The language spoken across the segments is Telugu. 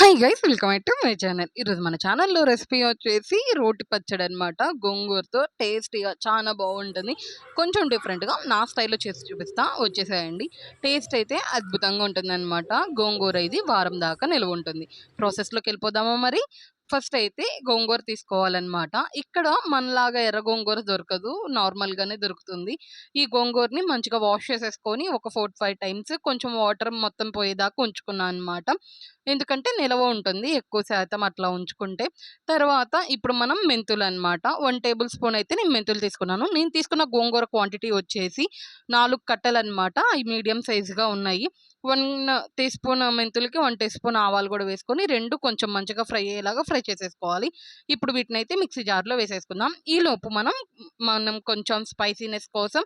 Hi guys welcome back to my channel. ఈరోజు మన ఛానల్లో రెసిపీ వచ్చేసి రోటి పచ్చడి అనమాట. గోంగూరతో టేస్టీగా చాలా బాగుంటుంది. కొంచెం డిఫరెంట్గా నా స్టైల్లో చేసి చూపిస్తా, వచ్చేసేయండి. టేస్ట్ అయితే అద్భుతంగా ఉంటుంది అనమాట. గోంగూర ఇది వారం దాకా నిల్వ ఉంటుంది. ప్రాసెస్లోకి వెళ్ళిపోదామా మరి. ఫస్ట్ అయితే గోంగూర తీసుకోవాలన్నమాట. ఇక్కడ మనలాగా ఎర్ర గోంగూర దొరకదు, నార్మల్గానే దొరుకుతుంది. ఈ గోంగూరని మంచిగా వాష్ చేసేసుకొని ఒక 4-5 టైమ్స్ కొంచెం వాటర్ మొత్తం పోయేదాకా ఉంచుకున్నాను అనమాట. ఎందుకంటే నిలవ ఉంటుంది ఎక్కువ శాతం అట్లా ఉంచుకుంటే. తర్వాత ఇప్పుడు మనం మెంతులనమాట. 1 టేబుల్ స్పూన్ అయితే నేను మెంతులు తీసుకున్నాను. నేను తీసుకున్న గోంగూర క్వాంటిటీ వచ్చేసి 4 కట్టలనమాట. అయి మీడియం సైజుగా ఉన్నాయి. 1 టీ స్పూన్ మెంతులకి 1 టీ స్పూన్ ఆవాలు కూడా వేసుకొని 2 కొంచెం మంచిగా ఫ్రై అయ్యేలాగా ఫ్రై చేసేసుకోవాలి. ఇప్పుడు వీటినైతే మిక్సీ జార్‌లో వేసేసుకుందాం. ఈలోపు మనం కొంచెం స్పైసీనెస్ కోసం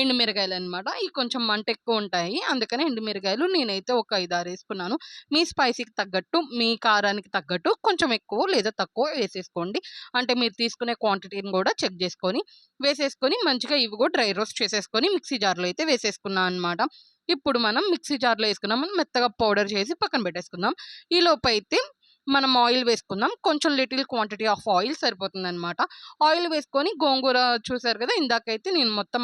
ఎండుమిరగాయలనమాట. ఇయి కొంచెం మంట ఎక్కువుంటాయి. అందుకని ఎండుమిరగాయలు నేనైతే ఒక 5, 6 ఏసుకున్నాను. మీ స్పైసీకి తగ్గట్టు, మీ కారానికి తగ్గట్టు కొంచెం ఎక్కువ లేదా తక్కువ వేసేసుకోండి. అంటే మీరు తీసుకునే క్వాంటిటీని గూడా చెక్ జేసుకొని, వేసేసుకొని మంచిగా ఇవి గూడా డ్రై రోస్ట్ చేసేసుకొని మిక్సీ జార్‌లో అయితే వేసేసుకున్నా అనమాట. ఇప్పుడు మనం మిక్సీ జార్‌లో ఏసుకున్నాము. మెత్తగా పౌడర్ చేసి పక్కన పెట్టేసుకుందాం. ఈలోపైతే మనం ఆయిల్ వేసుకుందాం. కొంచెం లిటిల్ క్వాంటిటీ ఆఫ్ ఆయిల్ సరిపోతుందనమాట. ఆయిల్ వేసుకొని గోంగూర చూసారు కదా! ఇందాకైతే నేను మొత్తం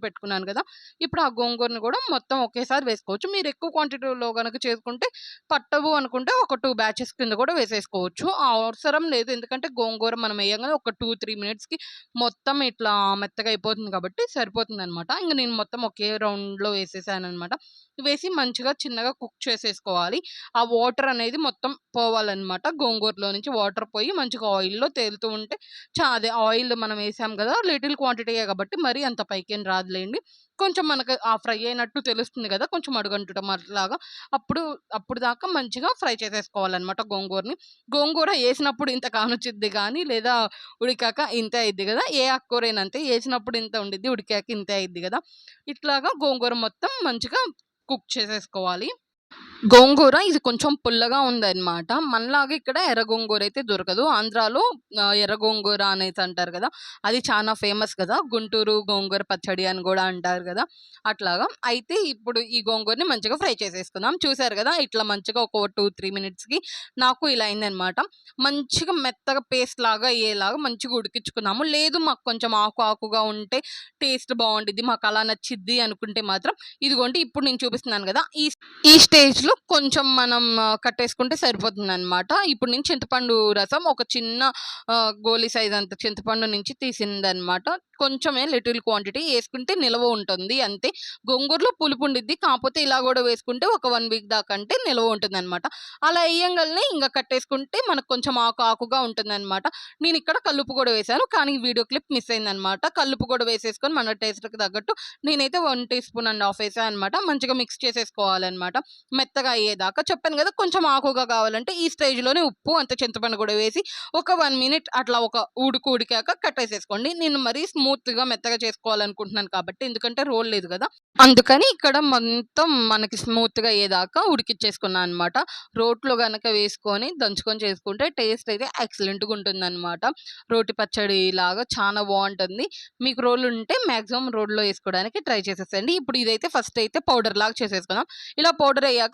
పెట్టుకున్నాను కదా! ఇప్పుడు ఆ గోంగూరని కూడా మొత్తం ఒకేసారి వేసుకోవచ్చు. మీరు ఎక్కువ క్వాంటిటీలో గనక చేసుకుంటే పట్టవు అనుకుంటే ఒక 2 బ్యాచెస్ కింద కూడా వేసేసుకోవచ్చు. అవసరం లేదు. ఎందుకంటే గోంగూర మనం ఎయ్యంగానే ఒక 2-3 మినిట్స్‌కి మొత్తం ఇట్లా మెత్తగా అయిపోతుంది కాబట్టి సరిపోతుందనమాట. ఇంక నేను మొత్తం ఒకే రౌండ్‌లో వేసేసాననమాట. వేసి మంచిగా చిన్నగా కుక్ చేసేసుకోవాలి. ఆ వాటర్ అనేది మొత్తం పోవాలనమాట. గోంగూరలో నుంచి వాటర్ పోయి మంచిగా ఆయిల్‌లో తేలుతూ ఉంటే అదే ఆయిల్ మనం ఏసాం గదా! లిటిల్ క్వాంటిటీయే కాబట్టి మరీ అంత పైకేం రాదులెండి. కొంచెం మనకు ఆ ఫ్రై అయినట్టు తెలుస్తుంది గదా! కొంచెం అడుగంటడం అట్లాగా. అప్పుడు దాకా మంచిగా ఫ్రై చేసేసుకోవాలనమాట గోంగూరని. గోంగూర ఏసినప్పుడు ఇంత కానొచ్చిద్ది గానీ, లేదా ఉడికాక ఇంతే అయిద్ది గదా! ఏ ఆకుకూరైనా అంతే. ఏసినప్పుడు ఇంత ఉండిద్ది, ఉడికాక ఇంతే అయిద్ది గదా! ఇట్లాగా గోంగూర మొత్తం మంచిగా కుక్ చేసేసుకోవాలి. గోంగూర ఇది కొంచెం పుల్లగా ఉందన్నమాట. మనలాగా ఇక్కడ ఎర్ర గోంగూర అయితే దొరకదు. ఆంధ్రాలో ఎర్ర గోంగూర అనేసి అంటారు గదా! అది చానా ఫేమస్ గదా! గుంటూరు గోంగూర పచ్చడి అని గూడా అంటారు గదా! అట్లాగా. అయితే ఇప్పుడు ఈ గోంగూరని మంచిగా ఫ్రై చేసేసుకుందాం. చూసారు గదా! ఇట్లా మంచిగా ఒక 2-3 మినిట్స్‌కి నాకు ఇలా అయిందన్నమాట. మంచిగా మెత్తగా పేస్ట్ లాగా అయ్యేలాగా మంచిగా ఉడికించుకున్నాము. లేదు మాకు కొంచెం ఆకుగా ఉంటే టేస్ట్ బావుండిద్ది, మాకలా నచ్చిద్ది అనుకుంటే మాత్రం ఇదిగోండి ఇప్పుడు నేను చూపిస్తున్నాను గదా! ఈ స్టేజ్‌లో కొంచెం మనం కట్టేసుకుంటే సరిపోతుందనమాట. ఇప్పుడు నేను చింతపండు రసం ఒక చిన్న గోలీ సైజ్ అంత చింతపండు నుంచి తీసిందనమాట. కొంచెమే లిటిల్ క్వాంటిటీ ఏసుకుంటే నిలవ ఉంటుంది అంతే. గోంగూరలో పులుపు ఉండిద్ది. కాపోతే ఇలా గూడా వేసుకుంటే ఒక 1 వీక్ దాకా అంటే నిలవ ఉంటుందనమాట. అలా ఎయ్యంగాల్నే ఇంగ కట్టేసుకుంటే మనకు కొంచెం ఆకుగా ఉంటుందనమాట. నేనిక్కడ కల్లుప్పు గూడా వేశాను. కానీ వీడియో క్లిప్ మిస్ అయిందనమాట. కల్లుప్పు గూడా వేసేసుకొని మన టేస్ట్‌కి తగ్గట్టు నేనైతే 1 టీ స్పూన్ అండ్ హాఫ్ ఏసా అనమాట. మంచిగా మిక్స్ చేసేసుకోవాలనమాట. మెత్తగా అయ్యేదాకా. చెప్పాను గదా! కొంచెం ఆకుగా కావాలంటే ఈ స్టేజ్‌లోనే ఉప్పు, అంత చింతపండు గూడా వేసి ఒక 1 మినిట్ అట్లా ఒక ఉడికాక కట్టేసేసుకోండి. నేను మరీ స్మూత్‌గా మెత్తగా చేసుకోవాలనుకుంటున్నాను కాబట్టి, ఎందుకంటే రోల్ లేదు గదా! అందుకని ఇక్కడ మొత్తం మనకి స్మూత్‌గా అయ్యేదాకా ఉడికిచ్చేసుకున్నా అనమాట. రోట్లో గనక వేసుకొని దంచుకొని చేసుకుంటే టేస్ట్ అయితే ఎక్సలెంట్‌గా ఉంటుందనమాట. రోటి పచ్చడి లాగా చానా బావుంటుంది. మీకు రోలు ఉంటే మాక్సిమం రోల్లో ఏసుకోవడానికి ట్రై చేసేసేయండి. ఇప్పుడు ఇదైతే ఫస్ట్ అయితే పౌడర్ లాగా చేసేసుకుందాం. ఇలా పౌడర్ అయ్యాక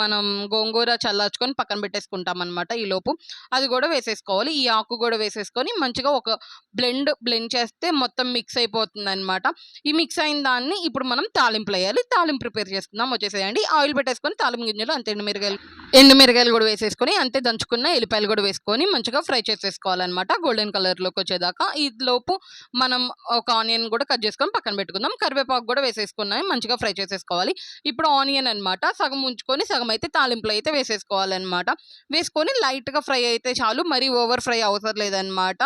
మనం గోంగూర చల్లార్చుకొని పక్కన పెట్టేసుకుంటామనమాట ఈలోపు. అది గూడా వేసేసుకోవాలి. ఈ ఆకు గూడా వేసేసుకొని మంచిగా ఒక బ్లెండ్ చేస్తే మొత్తం మిక్స్ అయిపోతుందనమాట. ఈ మిక్స్ అయిన దాన్ని ఇప్పుడు మనం తాలింపులెయ్యాలి. తాలింపు ప్రిపేర్ చేసుకుందాం, వచ్చేసేయండి. ఆయిల్ పెట్టేసుకొని తాలింపు గింజలు అంతే ఎండుమిరగాయలు గూడా వేసేసుకొని, అంతే దంచుకున్న ఎల్లిపాయలు గూడా వేసుకొని మంచిగా ఫ్రై చేసేసుకోవాలనమాట గోల్డెన్ కలర్‌లోకొచ్చేదాకా. ఈలోపు మనం ఒక ఆనియన్ గూడా కట్ చేసుకొని పక్కన పెట్టుకుందాం. కరివేపాకు గూడా వేసేసుకున్నాయి మంచిగా ఫ్రై చేసేసుకోవాలి. ఇప్పుడు ఆనియన్ అనమాట సగం ఉంచుకొని, సగం అయితే తాలింపులో అయితే వేసేసుకోవాలనమాట. వేసుకొని లైట్‌గా ఫ్రై అయితే చాలు. మరీ ఓవర్ ఫ్రై అవసరం లేదనమాట.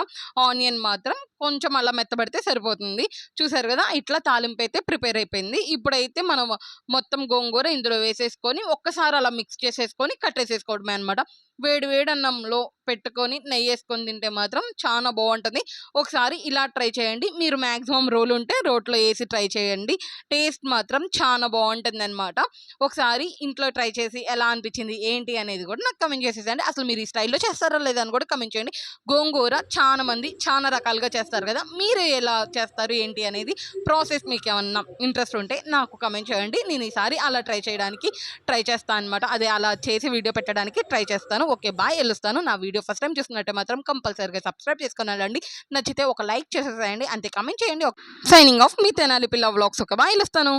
ఆనియన్ మాత్రం కొంచెం అలా మెత్తబడితే సరిపోతుంది. చూసారు గదా! ఇట్లా తాలింపయితే ప్రిపేర్ అయిపోయింది. ఇప్పుడైతే మనం మొత్తం గోంగూర ఇందులో వేసేసుకొని ఒక్కసారి అలా మిక్స్ చేసేసుకొని కట్టేసేసుకోవడమే అనమాట. వేడి వేడి అన్నంలో పెట్టుకొని నెయ్యేసుకొని తింటే మాత్రం చానా బావుంటది. ఒకసారి ఇలా ట్రై చేయండి. మీరు మాక్సిమం రోలుంటే రోట్లో ఏసి ట్రై చేయండి. టేస్ట్ మాత్రం చానా బావుంటుందనమాట. ఒకసారి ఇంట్లో ట్రై చేసి ఎలా అనిపించింది, ఏంటి అనేది గూడా నాకు కామెంట్ చేసేసేయండి. అసలు మీరు ఈ స్టైల్‌లో చేస్తారా లేదా అని గూడా కామెంట్ చేయండి. గోంగూర చానా మంది చానా రకాలుగా చేస్తారు. చేస్తారు కదా! మీరు ఎలా చేస్తారు ఏంటి అనేది ప్రాసెస్ మీకేమన్నా ఇంట్రెస్ట్ ఉంటే నాకు కామెంట్ చేయండి. నేను ఈసారి అలా ట్రై చేస్తా అనమాట. అదే అలా చేసి వీడియో పెట్టడానికి ట్రై చేస్తాను. ఓకే. బాయ్. ఎళ్ళొస్తాను. నా వీడియో ఫస్ట్ టైమ్ చూస్తున్నట్టే మాత్రం కంపల్సరీగా సబ్స్క్రైబ్ చేసుకొని వెళ్ళండి. నచ్చితే ఒక లైక్ చేసేసేయండి. అంతే కామెంట్ చేయండి. సైనింగ్ ఆఫ్ మీ తెనాలి పిల్ల వ్లాగ్స్. ఓకే. బాయ్. ఎళ్ళొస్తాను.